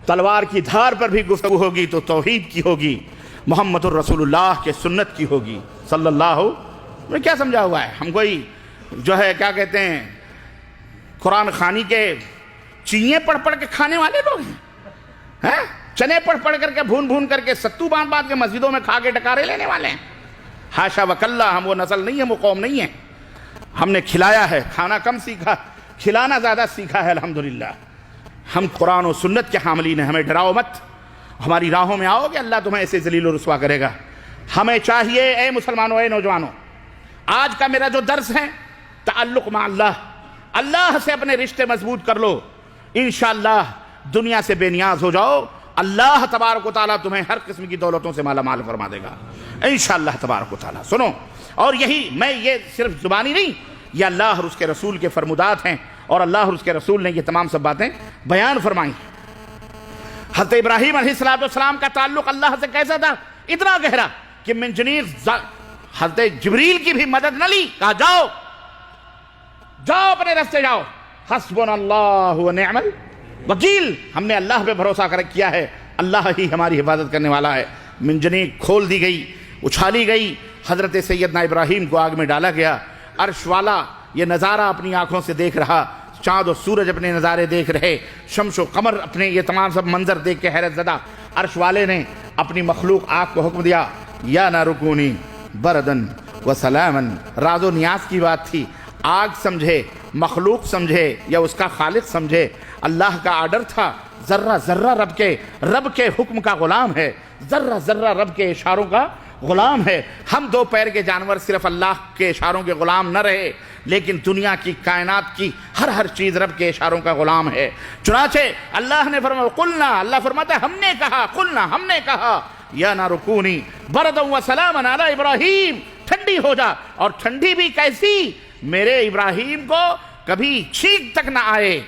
تلوار کی دھار پر بھی گفتگو ہوگی تو توحید کی ہوگی، محمد الرسول اللہ کے سنت کی ہوگی صلی اللہ میں کیا سمجھا ہوا ہے؟ ہم کوئی جو ہے کیا کہتے ہیں قرآن خوانی کے چیئیں پڑھ پڑھ کے کھانے والے لوگ ہیں؟ چنے پڑھ پڑھ کر کے بھون بھون کر کے ستو باندھ باندھ کے مسجدوں میں کھا کے ڈکارے لینے والے ہیں؟ حاشا وکلہ، ہم وہ نسل نہیں ہے، وہ قوم نہیں ہے۔ ہم نے کھلایا ہے، کھانا کم سیکھا، کھلانا زیادہ سیکھا ہے الحمدللہ۔ ہم قرآن و سنت کے حاملین ہیں، ہمیں ڈراؤ مت، ہماری راہوں میں آؤ گے اللہ تمہیں ایسے ذلیل و رسوا کرے گا۔ ہمیں چاہیے اے مسلمانوں، اے نوجوانوں، آج کا میرا جو درس ہے تعلق مع اللہ، اللہ سے اپنے رشتے مضبوط کر لو، انشاءاللہ دنیا سے بے نیاز ہو جاؤ، اللہ تبارک و تعالیٰ تمہیں ہر قسم کی دولتوں سے مالا مال فرما دے گا انشاءاللہ تبارک و تعالیٰ۔ سنو، اور یہی میں یہ صرف زبانی نہیں، یہ اللہ اور اس کے رسول کے فرمودات ہیں، اور اللہ اور اس کے رسول نے یہ تمام سب باتیں بیان فرمائی۔ حضرت ابراہیم علیہ السلام کا تعلق اللہ سے کیسا تھا؟ اتنا گہرا کہ من جنیز حضرت جبریل کی بھی مدد نہ لی، کہا جاؤ جاؤ اپنے راستے جاؤ، حسبنا اللہ ونعم الوکیل، ہم نے اللہ پہ بھروسہ کیا ہے، اللہ ہی ہماری حفاظت کرنے والا ہے۔ منجنیق کھول دی گئی، اچھالی گئی، حضرت سیدنا ابراہیم کو آگ میں ڈالا گیا، عرش والا یہ نظارہ اپنی آنکھوں سے دیکھ رہا، چاند و سورج اپنے نظارے دیکھ رہے، شمس و قمر اپنے یہ تمام سب منظر دیکھ کے حیرت زدہ، عرش والے نے اپنی مخلوق آگ کو حکم دیا، یا نار کونی بردن و سلامن۔ راز و نیاز کی بات تھی، آگ سمجھے، مخلوق سمجھے یا اس کا خالق سمجھے، اللہ کا آرڈر تھا، ذرہ ذرہ رب کے حکم کا غلام ہے، ذرہ ذرہ رب کے اشاروں کا غلام ہے۔ ہم دو پیر کے جانور صرف اللہ کے اشاروں کے غلام نہ رہے، لیکن دنیا کی کائنات کی ہر چیز رب کے اشاروں کا غلام ہے۔ چنانچہ اللہ نے فرمایا قلنا، اللہ فرماتا ہے ہم نے کہا، قلنا ہم نے کہا، یا نار کونی بردا و سلاما علی ابراہیم، ٹھنڈی ہو جا، اور ٹھنڈی بھی کیسی؟ میرے ابراہیم کو کبھی چھینک تک نہ آئے،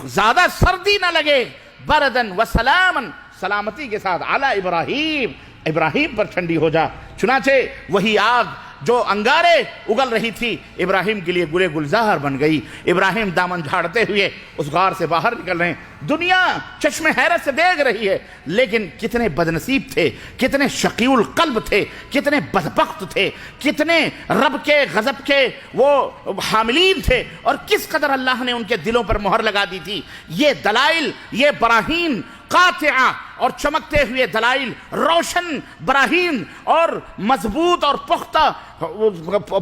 زیادہ سردی نہ لگے، بردن و سلامن، سلامتی کے ساتھ، علی ابراہیم، ابراہیم پر ٹھنڈی ہو جا۔ چنانچہ وہی آگ جو انگارے اگل رہی تھی ابراہیم کے لیے گلے گلزار بن گئی۔ ابراہیم دامن جھاڑتے ہوئے اس غار سے باہر نکل رہے ہیں، دنیا چشم حیرت سے دیکھ رہی ہے، لیکن کتنے بدنصیب تھے، کتنے شقی القلب تھے، کتنے بدبخت تھے، کتنے رب کے غضب کے وہ حاملین تھے، اور کس قدر اللہ نے ان کے دلوں پر مہر لگا دی تھی۔ یہ دلائل، یہ براہین قاطعہ اور چمکتے ہوئے دلائل، روشن براہین اور مضبوط اور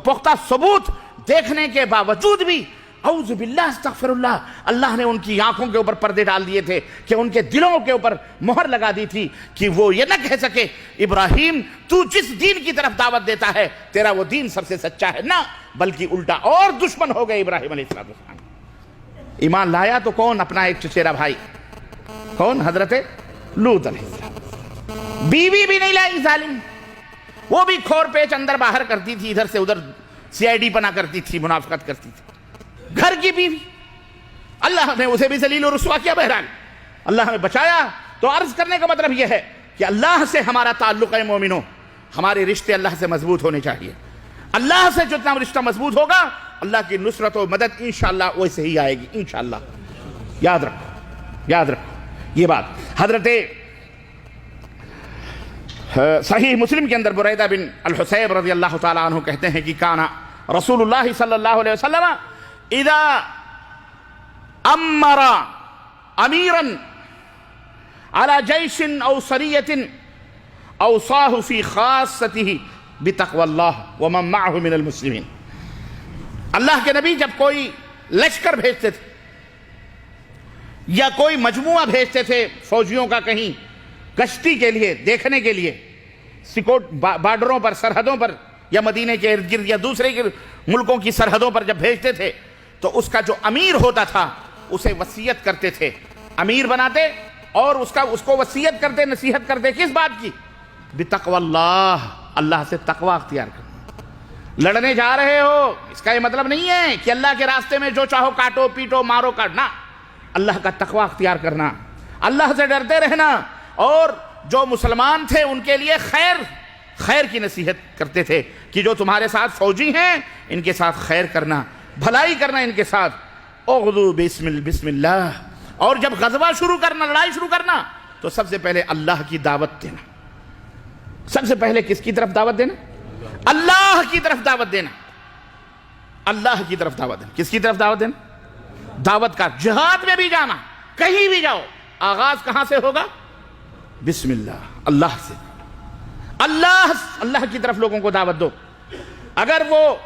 پختہ ثبوت دیکھنے کے باوجود بھی اعوذ باللہ استغفر اللہ نے ان کی آنکھوں کے اوپر پردے ڈال دیے تھے کہ ان کے دلوں کے اوپر مہر لگا دی تھی کہ وہ یہ نہ کہہ سکے ابراہیم تو جس دین کی طرف دعوت دیتا ہے تیرا وہ دین سب سے سچا ہے، نہ بلکہ الٹا اور دشمن ہو گئے ابراہیم علیہ السلام۔ ایمان لایا تو کون؟ اپنا ایک چچیرا بھائی، کون؟ حضرت لوط علیہ السلام۔ بیوی بھی نہیں لائی ظالم، وہ بھی کھور پیچ اندر باہر کرتی تھی، ادھر سے ادھر سی آئی ڈی پنا کرتی تھی، منافقت کرتی تھی، گھر کی بیوی۔ اللہ نے اسے بھی ذلیل و رسوا کیا، بہرحال اللہ نے بچایا۔ تو عرض کرنے کا مطلب یہ ہے کہ اللہ سے ہمارا تعلق ہے مومنوں، ہمارے رشتے اللہ سے مضبوط ہونے چاہیے۔ اللہ سے جتنا رشتہ مضبوط ہوگا اللہ کی نصرت و مدد انشاءاللہ ویسے ہی آئے گی انشاءاللہ۔ یاد رکھو یہ بات۔ حضرت صحیح مسلم کے اندر بریدہ بن الحصیب رضی اللہ تعالیٰ عنہ کہتے ہیں کہ کانا رسول اللہ صلی اللہ علیہ وسلم اذا امر امیرا على جیش او سریت اوصاہ فی خاصته بتقوی اللہ ومن معه من المسلمین۔ اللہ کے نبی جب کوئی لشکر بھیجتے تھے یا کوئی مجموعہ بھیجتے تھے فوجیوں کا کہیں گشتی کے لیے، دیکھنے کے لیے، سکوٹ بارڈروں پر، سرحدوں پر، یا مدینے کے ارد گرد یا دوسرے ملکوں کی سرحدوں پر جب بھیجتے تھے تو اس کا جو امیر ہوتا تھا اسے وصیت کرتے تھے، امیر بناتے اور اس کو وصیت کرتے، نصیحت کرتے، کس بات کی؟ بتقوی اللہ، اللہ سے تقوی اختیار کرنا۔ لڑنے جا رہے ہو اس کا یہ مطلب نہیں ہے کہ اللہ کے راستے میں جو چاہو کاٹو پیٹو مارو کاٹنا، اللہ کا تقوی اختیار کرنا، اللہ سے ڈرتے رہنا، اور جو مسلمان تھے ان کے لیے خیر کی نصیحت کرتے تھے کہ جو تمہارے ساتھ فوجی ہیں ان کے ساتھ خیر کرنا، بھلائی کرنا ان کے ساتھ۔ اغدو بسم اللہ اور جب غزوہ شروع کرنا، لڑائی شروع کرنا، تو سب سے پہلے اللہ کی دعوت دینا. سب سے پہلے کس کی طرف دعوت دینا؟ اللہ کی طرف دعوت دینا. اللہ کی طرف دعوت دینا. کس کی طرف دعوت دینا؟ دعوت کا. جہاد میں بھی جانا، کہیں بھی جاؤ، آغاز کہاں سے ہوگا؟ بسم اللہ، اللہ سے. اللہ کی طرف لوگوں کو دعوت دو. اگر وہ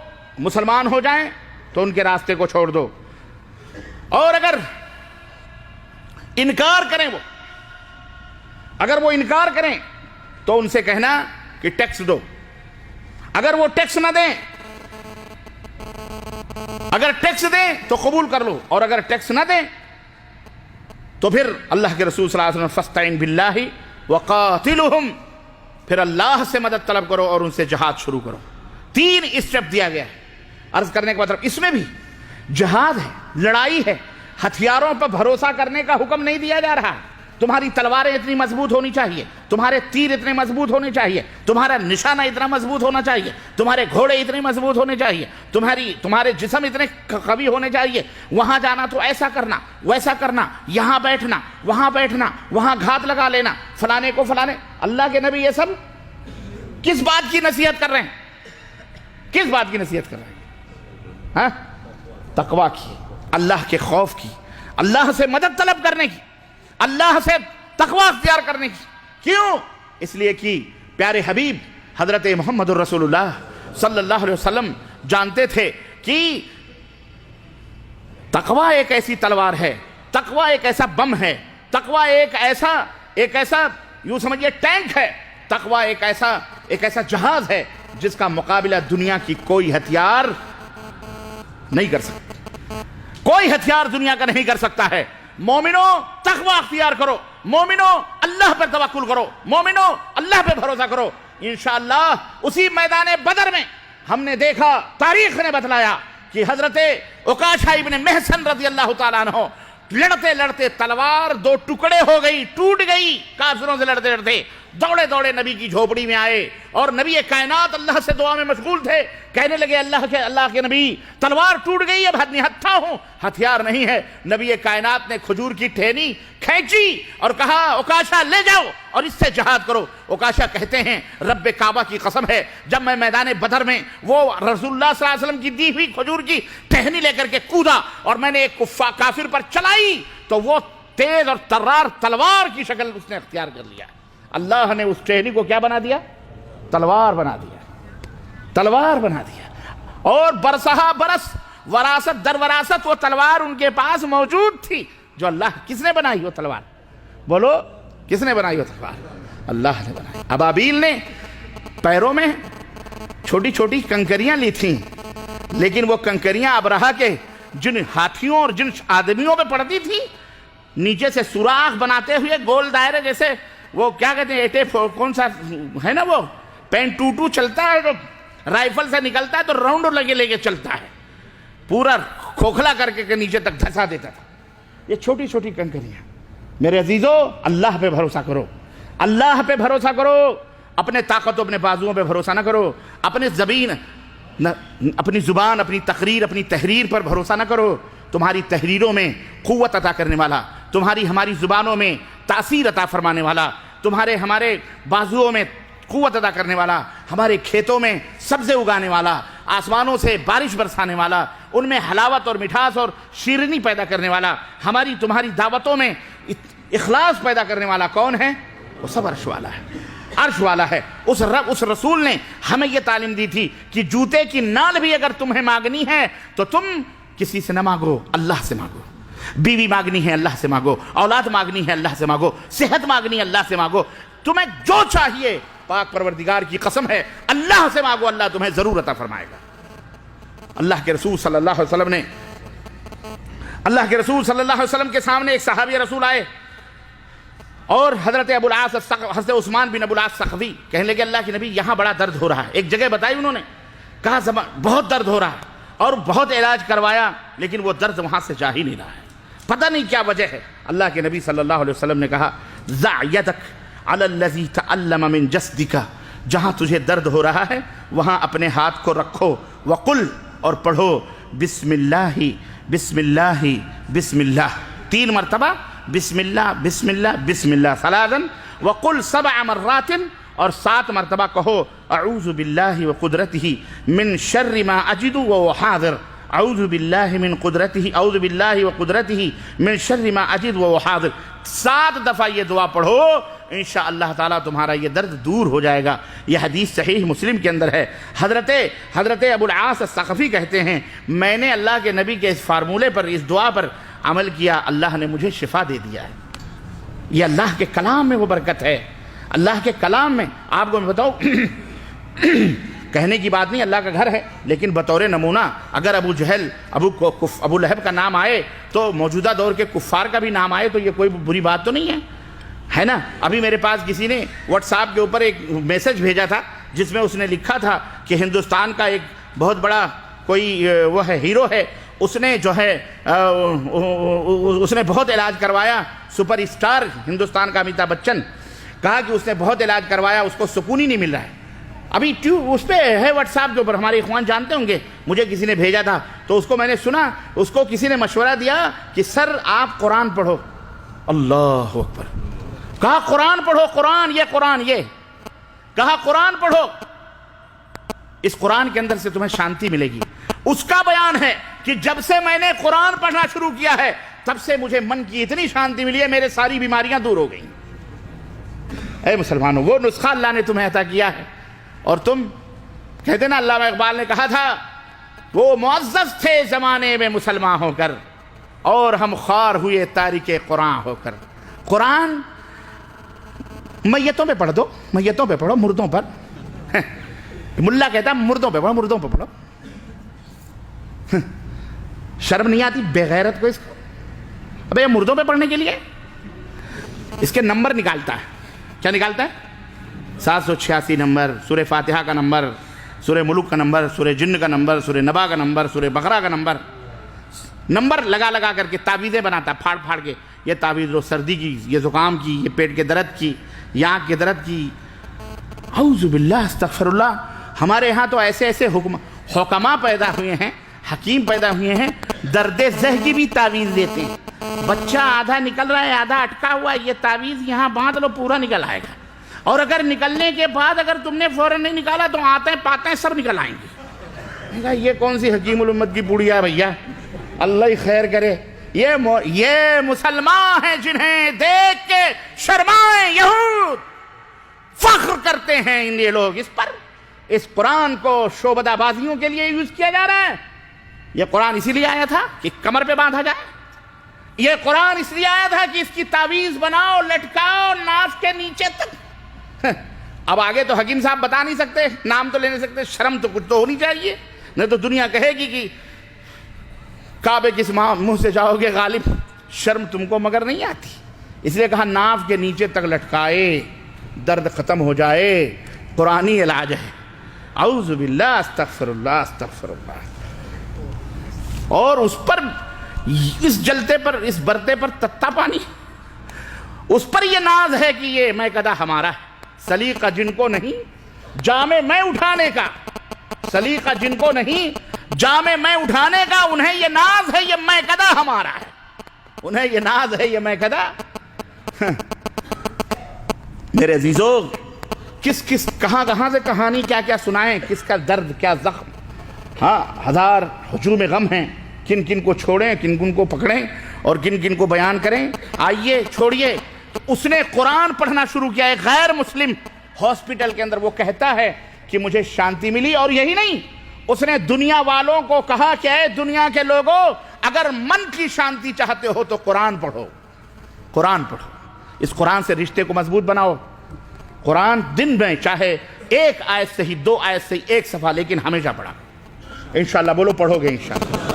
مسلمان ہو جائیں تو ان کے راستے کو چھوڑ دو، اور اگر انکار کریں، اگر وہ انکار کریں تو ان سے کہنا کہ ٹیکس دو. اگر وہ ٹیکس نہ دیں، اگر ٹیکس دیں تو قبول کر لو، اور اگر ٹیکس نہ دیں تو پھر اللہ کے رسول صلی اللہ علیہ وسلم فاستعن باللہ وقاتلہم، پھر اللہ سے مدد طلب کرو اور ان سے جہاد شروع کرو. 3 اسٹیپ دیا گیا ہے. عرض کرنے کا مطلب اس میں بھی جہاد ہے، لڑائی ہے. ہتھیاروں پر بھروسہ کرنے کا حکم نہیں دیا جا رہا. تمہاری تلواریں اتنی مضبوط ہونی چاہیے، تمہارے تیر اتنے مضبوط ہونے چاہیے، تمہارا نشانہ اتنا مضبوط ہونا چاہیے، تمہارے گھوڑے اتنے مضبوط ہونے چاہیے، تمہارے جسم اتنے قوی ہونے چاہیے. وہاں جانا تو ایسا کرنا، ویسا کرنا، یہاں بیٹھنا، وہاں گھات لگا لینا، فلانے کو فلانے. اللہ کے نبی یہ سب کس بات کی نصیحت کر رہے ہیں؟ کس بات کی نصیحت کر رہے ہیں؟ ہاں؟ تقویٰ کی، اللہ کے خوف کی، اللہ سے مدد طلب کرنے کی، اللہ سے تقویٰ اختیار کرنے کی. کیوں؟ اس لیے کہ پیارے حبیب حضرت محمد الرسول اللہ صلی اللہ علیہ وسلم جانتے تھے کہ تقویٰ ایک ایسی تلوار ہے، تقویٰ ایک ایسا بم ہے، تقویٰ ایک ایسا یوں سمجھئے ٹینک ہے، تقویٰ ایک ایسا جہاز ہے جس کا مقابلہ دنیا کی کوئی ہتھیار نہیں کر سکتا. کوئی ہتھیار دنیا کا نہیں کر سکتا ہے. مومنو تقویٰ اختیار کرو، مومنو اللہ پر توکل کرو، مومنو اللہ پہ بھروسہ کرو. انشاءاللہ اسی میدان بدر میں ہم نے دیکھا، تاریخ نے بتلایا کہ حضرت عکاشہ ابن محصن رضی اللہ تعالیٰ عنہ لڑتے لڑتے تلوار 2 ٹکڑے ہو گئی، ٹوٹ گئی. کافروں سے لڑتے لڑتے دوڑے دوڑے نبی کی جھوپڑی میں آئے، اور نبی کائنات اللہ سے دعا میں مشغول تھے. کہنے لگے اللہ کے نبی، تلوار ٹوٹ گئی، اب نہتھا ہوں، ہتھیار نہیں ہے. نبی کائنات نے کھجور کی ٹہنی کھینچی اور کہا عکاشہ لے جاؤ اور اس سے جہاد کرو. عکاشہ کہتے ہیں رب کعبہ کی قسم ہے، جب میں میدان بدر میں وہ رسول اللہ صلی اللہ علیہ وسلم کی دی ہوئی کھجور کی ٹہنی لے کر کے کودا اور میں نے ایک کافر پر چلائی تو وہ تیز اور ترار تلوار کی شکل اس نے اختیار کر لیا. اللہ نے اس ٹہنی کو کیا بنا دیا؟ تلوار بنا دیا، تلوار بنا دیا. اور برسہا برس، وراثت در وراثت وہ تلوار ان کے پاس موجود تھی جو اللہ. کس نے بنائی وہ تلوار؟ بولو کس نے بنائی وہ تلوار؟ اللہ نے بنائی. ابابیل نے پیروں میں چھوٹی چھوٹی کنکریاں لی تھیں، لیکن وہ کنکریاں ابرہہ کے جن ہاتھیوں اور جن آدمیوں پہ پڑتی تھی، نیچے سے سوراخ بناتے ہوئے گول دائرے جیسے وہ کیا کہتے ہیں ایٹے کون سا ہے نا وہ پین ٹوٹو چلتا ہے جو رائفل سے نکلتا ہے تو راؤنڈ لے کے چلتا ہے، پورا کھوکھلا کر کے نیچے تک دھسا دیتا تھا. یہ چھوٹی چھوٹی کنکریاں. میرے عزیزو اللہ پہ بھروسہ کرو، اللہ پہ بھروسہ کرو. اپنے طاقتوں اپنے بازوؤں پہ بھروسہ نہ کرو، اپنی زبان اپنی تقریر اپنی تحریر پر بھروسہ نہ کرو. تمہاری تحریروں میں قوت عطا کرنے والا، تمہاری ہماری زبانوں میں تاثیر عطا فرمانے والا، تمہارے ہمارے بازوؤں میں قوت عطا کرنے والا، ہمارے کھیتوں میں سبزے اگانے والا، آسمانوں سے بارش برسانے والا، ان میں حلاوت اور مٹھاس اور شیرینی پیدا کرنے والا، ہماری تمہاری دعوتوں میں اخلاص پیدا کرنے والا کون ہے؟ وہ سب عرش والا ہے، عرش والا ہے. اس رسول نے ہمیں یہ تعلیم دی تھی کہ جوتے کی نال بھی اگر تمہیں مانگنی ہے تو تم کسی سے نہ مانگو، اللہ سے مانگو. بیوی مانگنی ہے اللہ سے مانگو، اولاد مانگنی ہے اللہ سے مانگو، صحت مانگنی ہے اللہ سے مانگو. تمہیں جو چاہیے پاک پروردگار کی قسم ہے اللہ سے مانگو، اللہ تمہیں ضرور عطا فرمائے گا. اللہ کے رسول صلی اللہ علیہ وسلم کے سامنے ایک صحابی رسول آئے اور حضرت عثمان بن ابو العاص سقفی کہنے لگے اللہ کے نبی یہاں بڑا درد ہو رہا ہے. ایک جگہ بتائی انہوں نے، کہا بہت درد ہو رہا ہے اور بہت علاج کروایا لیکن وہ درد وہاں سے جا ہی نہیں رہا ہے، پتہ نہیں کیا وجہ ہے. اللہ کے نبی صلی اللہ علیہ وسلم نے کہا ضع یدک علی الذی تألم من جسدک، جہاں تجھے درد ہو رہا ہے وہاں اپنے ہاتھ کو رکھو، وقل اور پڑھو بسم اللہ بسم اللہ بسم اللہ. 3 مرتبہ بسم اللہ بسم اللہ بسم اللہ ثلاثاً وقل 7 مرات، اور 7 مرتبہ کہو اعوذ باللہ وقدرتہ من شر ما اجد وهو حاضر، اعوذ باللہ من قدرتہ، اعوذ باللہ وقدرتہ من شر ما اجد وهو حاضر۔ 7 دفعہ یہ دعا پڑھو، انشاءاللہ تعالیٰ تمہارا یہ درد دور ہو جائے گا۔ یہ حدیث صحیح مسلم کے اندر ہے۔ حضرت ابو العاص الثقفی کہتے ہیں میں نے اللہ کے نبی کے اس فارمولے پر، اس دعا پر عمل کیا، اللہ نے مجھے شفا دے دیا ہے۔ یہ اللہ کے کلام میں وہ برکت ہے، اللہ کے کلام میں۔ آپ کو میں بتاؤں کہنے کی بات نہیں، اللہ کا گھر ہے، لیکن بطور نمونہ اگر ابو جہل ابو لہب کا نام آئے تو موجودہ دور کے کفار کا بھی نام آئے تو یہ کوئی بری بات تو نہیں ہے نا۔ ابھی میرے پاس کسی نے واٹس ایپ کے اوپر ایک میسج بھیجا تھا جس میں اس نے لکھا تھا کہ ہندوستان کا ایک بہت بڑا کوئی وہ ہے ہیرو ہے، اس نے جو ہے اس نے بہت علاج کروایا، سپر اسٹار ہندوستان کا امیتابھ بچن، کہا کہ اس نے بہت علاج کروایا، اس کو سکون ہی نہیں مل رہا ہے۔ ابھی اس پہ ہے واٹس ایپ کے اوپر، ہمارے اخوان جانتے ہوں گے، مجھے کسی نے بھیجا تھا تو اس کو میں نے سنا، اس کو کسی نے مشورہ دیا کہ سر آپ قرآن پڑھو۔ اللہ اکبر! کہا قرآن پڑھو، قرآن یہ کہا قرآن پڑھو، اس قرآن کے اندر سے تمہیں شانتی ملے گی۔ اس کا بیان ہے کہ جب سے میں نے قرآن پڑھنا شروع کیا ہے تب سے مجھے من کی اتنی شانتی ملی ہے، میرے ساری بیماریاں دور ہو گئیں۔ اے مسلمانوں، وہ نسخہ اللہ نے تمہیں عطا کیا ہے، اور تم کہتے نا، علامہ اقبال نے کہا تھا وہ معزز تھے زمانے میں مسلمان ہو کر، اور ہم خوار ہوئے تارک قرآن ہو کر۔ قرآن میتوں پہ پڑھ دو، میتوں پہ پڑھو، مردوں پر۔ ملا کہتا مردوں پہ پڑھو، مردوں پہ پڑھو۔ شرم نہیں آتی بے غیرت کو اس کو؟ ابے یہ مردوں پہ پڑھنے کے لیے اس کے نمبر نکالتا ہے۔ کیا نکالتا ہے؟ 786 نمبر، سورہ فاتحہ کا نمبر، سورہ ملک کا نمبر، سورہ جن کا نمبر، سورہ نبا کا نمبر، سورہ بقرہ کا نمبر لگا کر کے تعویذیں بناتا ہے، پھاڑ کے۔ یہ تعویذ لو سردی کی، یہ زکام کی، یہ پیٹ کے درد کی، یہ آنکھ کے درد کی۔ اعوذ باللہ، استغفر اللہ۔ ہمارے ہاں تو ایسے حکماء پیدا ہوئے ہیں، حکیم پیدا ہوئے ہیں، درد زہ کی بھی تعویذ دیتے ہیں۔ بچہ آدھا نکل رہا ہے، آدھا اٹکا ہوا ہے، یہ تعویذ یہاں باندھ لو، پورا نکل آئے گا۔ اور اگر نکلنے کے بعد اگر تم نے فوراً نہیں نکالا تو آتے پاتے سب نکل آئیں گے۔ یہ کون سی حکیم الامت کی پوڑیا ہے بھیا، اللہ ہی خیر کرے۔ یہ مسلمان ہیں جنہیں دیکھ کے شرمائے یہود، فخر کرتے ہیں یہ لوگ اس پر۔ اس قرآن کو شعبدہ بازیوں کے لیے یوز کیا جا رہا ہے۔ یہ قرآن اسی لیے آیا تھا کہ کمر پہ باندھا جائے، یہ قرآن اس لیے آیا تھا کہ اس کی تعویذ بناؤ، لٹکاؤ ناف کے نیچے تک۔ اب آگے تو حکیم صاحب بتا نہیں سکتے، نام تو لے نہیں سکتے، شرم تو کچھ تو ہونی چاہیے، نہیں تو دنیا کہے گی کہ کعبے کس منہ سے جاؤ گے غالب، شرم تم کو مگر نہیں آتی۔ اس لیے کہا ناف کے نیچے تک لٹکائے، درد ختم ہو جائے، قرآنی علاج ہے۔ اعوذ باللہ، استغفر اللہ، استغفر اللہ۔ اور اس پر، اس جلتے پر، اس برتے پر تتا پانی، اس پر یہ ناز ہے کہ یہ میں کدا ہمارا ہے۔ سلیقہ جن کو نہیں جامے میں اٹھانے کا، سلیقہ جن کو نہیں جامے میں اٹھانے کا، انہیں یہ ناز ہے یہ میں کدا ہمارا ہے، انہیں یہ ناز ہے یہ میں کدا۔ میرے عزیزو، کس کہاں سے کہانی کیا کیا سنائیں، کس کا درد کیا زخم۔ ہاں، 1000 ہجوم غم ہیں، کن کن کو چھوڑیں، کن کن کو پکڑیں اور کن کن کو بیان کریں۔ آئیے چھوڑیے، اس نے قرآن پڑھنا شروع کیا۔ ایک غیر مسلم ہاسپٹل کے اندر وہ کہتا ہے کہ مجھے شانتی ملی، اور یہی نہیں، اس نے دنیا والوں کو کہا کہ اے دنیا کے لوگوں، اگر من کی شانتی چاہتے ہو تو قرآن پڑھو، قرآن پڑھو، اس قرآن سے رشتے کو مضبوط بناؤ۔ قرآن دن میں چاہے 1 آیت سے ہی 2 آیت سے ہی 1 صفحہ، لیکن ہمیشہ پڑھا۔ انشاءاللہ بولو پڑھو گے انشاءاللہ۔